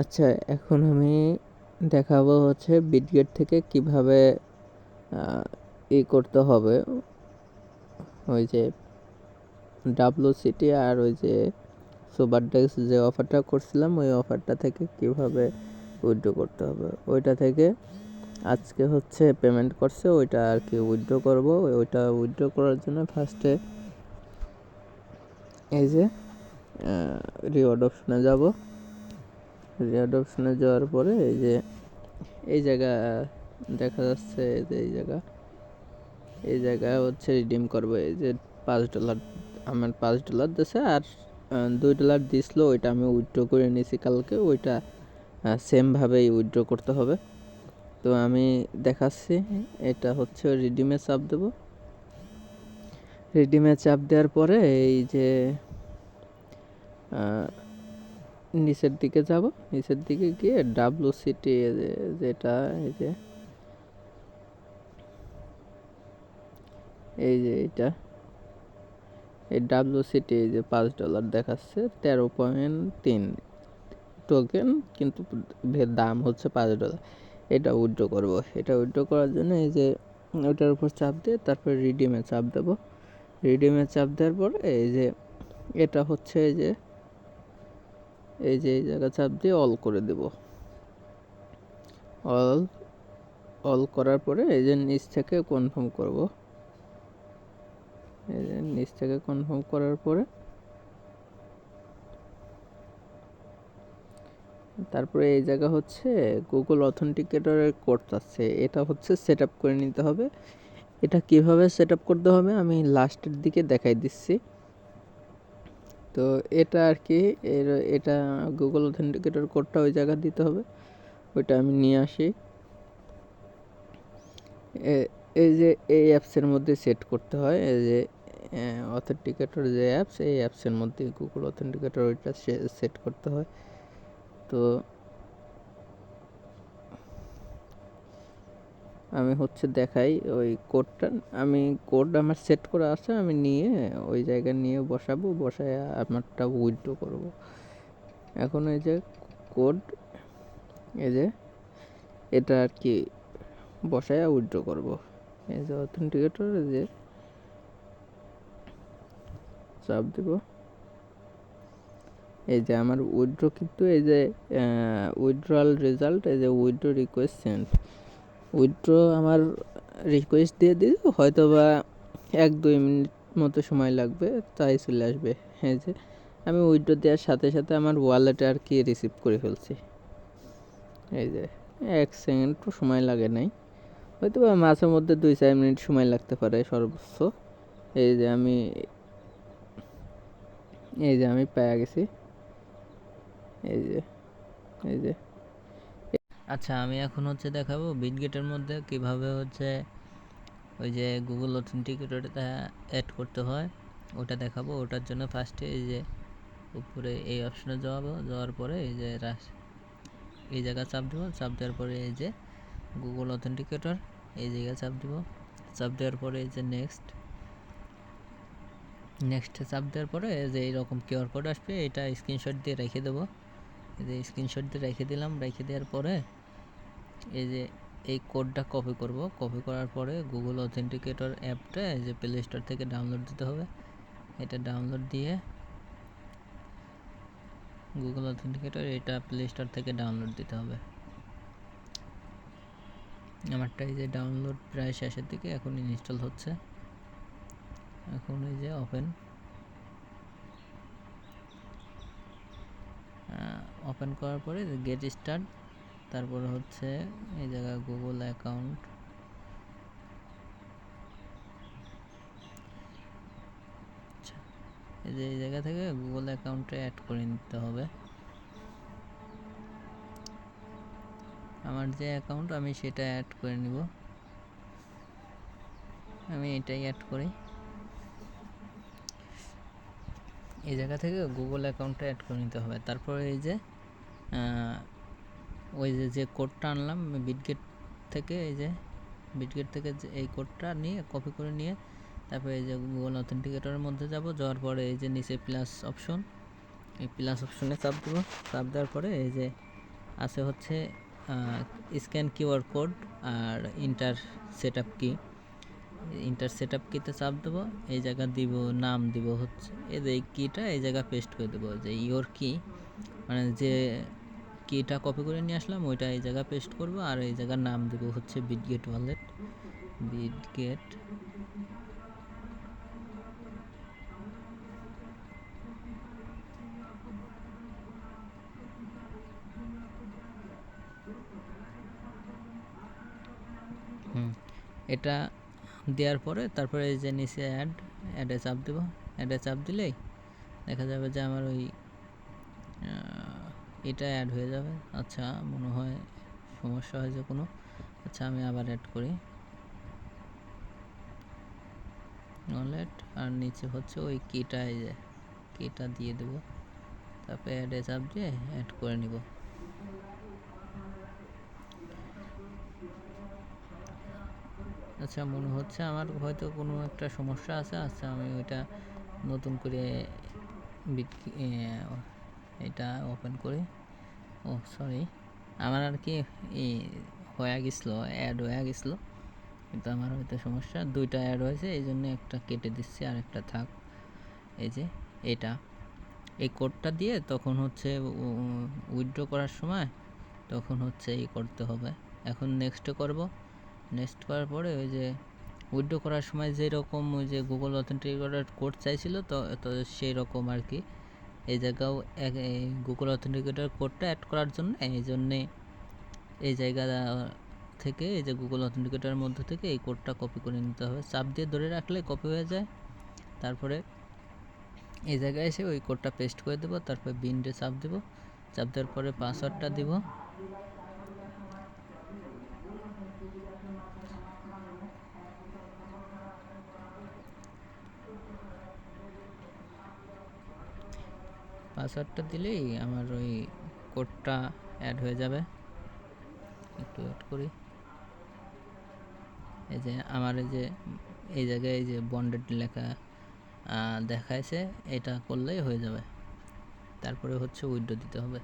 আচ্ছা, এখন আমি দেখাবো হচ্ছে বিটগেট থেকে কিভাবে করতে হবে, ওই যে WCT আর ওই যে সুপার ডেস্ক যে অফারটা করছিলাম ওই অফারটা থেকে কিভাবে উইথড্র করতে হবে। ওইটা থেকে আজকে হচ্ছে পেমেন্ট করছে, ওইটা আর কি উইথড্র করব। ওইটা উইথড্র করার জন্য ফার্স্টে এই যে রিওয়ার্ড অপশনে যাব। রিওয়ার্ড অপশনে যাওয়ার পরে এই যে এই জায়গা দেখা যাচ্ছে, যে এই জায়গা হচ্ছে রিডিম করবো। এই যে $5 আমার $5 দিছে, আর $2 দিছিল, ওইটা আমি উইথড্র করে নিয়েছি কালকে। ওইটা সেমভাবেই উইথড্র করতে হবে। তো আমি দেখাচ্ছি, এটা হচ্ছে রিডিমে চাপ দেব। রিডিমে চাপ দেওয়ার পরে এই যে নিচের দিকে যাব, নিচের দিকে গিয়ে WCT যেটা এই যে এটা এই WCT এই যে $5 দেখাচ্ছে, 13.3 টোকেন, কিন্তু দাম হচ্ছে $5। এটা উইথড্র করব। এটা উইথড্র করার জন্য এই যে ওটার উপর চাপ দিয়ে তারপর রিডিমে চাপ দেব। রিডিমে চাপ দেওয়ার পরে এই যে এটা হচ্ছে এই জায়গা চাপ দিয়ে অল করে দেব। অল করার পরে এই যে নিচ থেকে কনফার্ম করব। এই যে নিচ থেকে কনফার্ম করার পরে তারপরে এই জায়গা হচ্ছে গুগল অথেন্টিকেটরের কোড আছে, এটা হচ্ছে সেট আপ করে নিতে হবে। এটা কিভাবে সেট আপ করতে হবে আমি লাস্টের দিকে দেখাই দিচ্ছি। তো এটা আর কি এটা গুগল অথেন্টিকেটর কোডটা ওই জায়গা দিতে হবে, ওইটা আমি নিয়ে আসি। এই যে এই অ্যাপসের মধ্যে সেট করতে হয়। এই যে অথেন্টিকেটর যে অ্যাপস, এই অ্যাপসের মধ্যে গুগল অথেন্টিকেটর ওইটা সেট করতে হয়। তো আমি হচ্ছে দেখাই ওই কোডটা, আমি কোড আমার সেট করা আছে, আমি নিয়ে ওই জায়গায় নিয়ে বসাবো, বসায় আমারটা উইথড্র করব। এখন এই যে কোড, এই যে এটা আর কি বসায় উইথড্র করব। এই যে অথেন্টিকেটর যে চাপ দেব, এই যে আমার উইথড্র কিন্তু এই যে উইথড্রয়াল রেজাল্ট, এই যে উইথড্র রিকোয়েস্ট সেন্ড, উইথড্র আমার রিকোয়েস্ট দিয়ে দিল, হয়তো বা 1-2 মিনিট মতো সময় লাগবে, তাই চলে আসবে। এই যে আমি উইথড্র দেওয়ার সাথে সাথে আমার ওয়ালেটে আর কি রিসিভ করে ফেলছি। এই যে 1 সেকেন্ডও সময় লাগে নাই, হয়তো বা মাঝে মধ্যে 2-4 মিনিট সময় লাগতে পারে সর্বোচ্চ। এই যে আমি পেয়ে গেছি। এই যে এই যে আচ্ছা, আমি এখন হচ্ছে দেখাবো বিটগেটের মধ্যে কিভাবে হচ্ছে ওই যে গুগল অথেন্টিকেটরটা অ্যাড করতে হয়, ওটা দেখাবো। ওটার জন্য ফার্স্টে এই যে উপরে এই অপশনে যাওয়ার পরে এই যে এই জায়গা চাপ দেবো। চাপ দেওয়ার পরে এই যে গুগল অথেন্টিকেটর, এই জায়গায় চাপ দেবো। চাপ দেওয়ার পরে এই যে নেক্সটে চাপ দেওয়ার পরে যে এইরকম কিউআর কোড আসবে, এটা স্ক্রিনশট দিয়ে রেখে দেবো। এই যে স্ক্রিনশট দিয়ে রেখে দিলাম। রেখে দেওয়ার পরে এই যে এই কোডটা কপি করব। কপি করার পরে গুগল অথেন্টিকেটর অ্যাপটা এই যে প্লে স্টোর থেকে ডাউনলোড দিতে হবে। এটা ডাউনলোড দিয়ে গুগল অথেন্টিকেটর এটা প্লে স্টোর থেকে ডাউনলোড দিতে হবে। আমারটা এই যে ডাউনলোড প্রায় শেষের দিকে, এখন ইনস্টল হচ্ছে। এখন এই যে ওপেন করার পরে গেট স্টার্ট, তারপরে হচ্ছে এই জায়গায় গুগল অ্যাকাউন্ট, এই যে এই জায়গা থেকে গুগল অ্যাকাউন্টে অ্যাড করে নিতে হবে। আমার যে অ্যাকাউন্ট আমি সেটা অ্যাড করে নিব। আমি এটাই অ্যাড করি। এই জায়গা থেকে গুগল অ্যাকাউন্টটা অ্যাড করে নিতে হবে। তারপরে এই যে ওই যে কোডটা আনলাম বিটগেট থেকে, এই যে বিটগেট থেকে এই কোডটা নিয়ে কপি করে নিয়ে তারপরে এই যে গুগল অথেন্টিকেটরের মধ্যে যাওয়ার পরে এই যে নিচে প্লাস অপশন, এই প্লাস অপশনে চাপ দেবো। চাপ দেওয়ার পরে এই যে আছে হচ্ছে স্ক্যান কিউআর কোড আর ইন্টার সেটআপ কি। ইন্টার সেটআপ কিতে চাপ দেবো, এই জায়গা দিব নাম দিব হচ্ছে এই কিটা এই জায়গা পেস্ট করে দেবো, যে ইওর কি মানে যে কিটা কপি করে নিয়ে আসলাম ওইটা এই জায়গা পেস্ট করব, আর এই জায়গার নাম দিব হচ্ছে বিটগেট ওয়ালেট। বিটগেট এটা দেওয়ার পরে তারপরে এই যে নিচে অ্যাডে চাপ দেব। অ্যাডে চাপ দিলেই দেখা যাবে যে আমার ওই এটা অ্যাড হয়ে যাবে। আচ্ছা মনে হয় সমস্যা হয় যে কোনো, আচ্ছা আমি আবার অ্যাড করি ওয়ালেট, আর নিচে হচ্ছে ওই কিটা, এই যে কিটা দিয়ে দেবো, তারপরে অ্যাডে চাপ দিয়ে অ্যাড করে নিব। আচ্ছা মনে হচ্ছে আমার হয়তো কোনো একটা সমস্যা আছে। আচ্ছা আমি ওইটা নতুন করে এটা ওপেন করি। ও সরি, আমার আর কি হয়ে গেছিলো, অ্যাড হয়ে গেছিলো, কিন্তু আমার হয়তো সমস্যা দুইটা অ্যাড হয়েছে, এই জন্য একটা কেটে দিচ্ছি আর একটা থাক। এই যে এটা এই কোডটা দিয়ে তখন হচ্ছে উইথড্র করার সময় তখন হচ্ছে এই করতে হবে। এখন নেক্সট করব। নেক্সট করার পরে ওই যে উইথড্র করার সময় যেরকম ওই যে গুগল অথেন্টিকেটর কোড চাইছিল তো সেই রকম আর কি এই জায়গাও গুগল অথেন্টিকেটর কোডটা অ্যাড করার জন্য এই জন্যে এই জায়গা থেকে এই যে গুগল অথেন্টিকেটরের মধ্য থেকে এই কোডটা কপি করে নিতে হবে। চাপ দিয়ে ধরে রাখলে কপি হয়ে যায়। তারপরে এই জায়গায় এসে ওই কোডটা পেস্ট করে দেবো, তারপরে বিন্ডে চাপ দেবো। চাপ দেওয়ার পরে পাসওয়ার্ডটা দিব। পাসওয়ার্ডটা দিলেই আমার ওই কোডটা অ্যাড হয়ে যাবে। একটু ওয়েট করি। এই যে আমার এই জায়গায় এই যে বন্ডেড লেখা দেখাইছে, এটা করলেই হয়ে যাবে। তারপরে হচ্ছে উইথড্র দিতে হবে।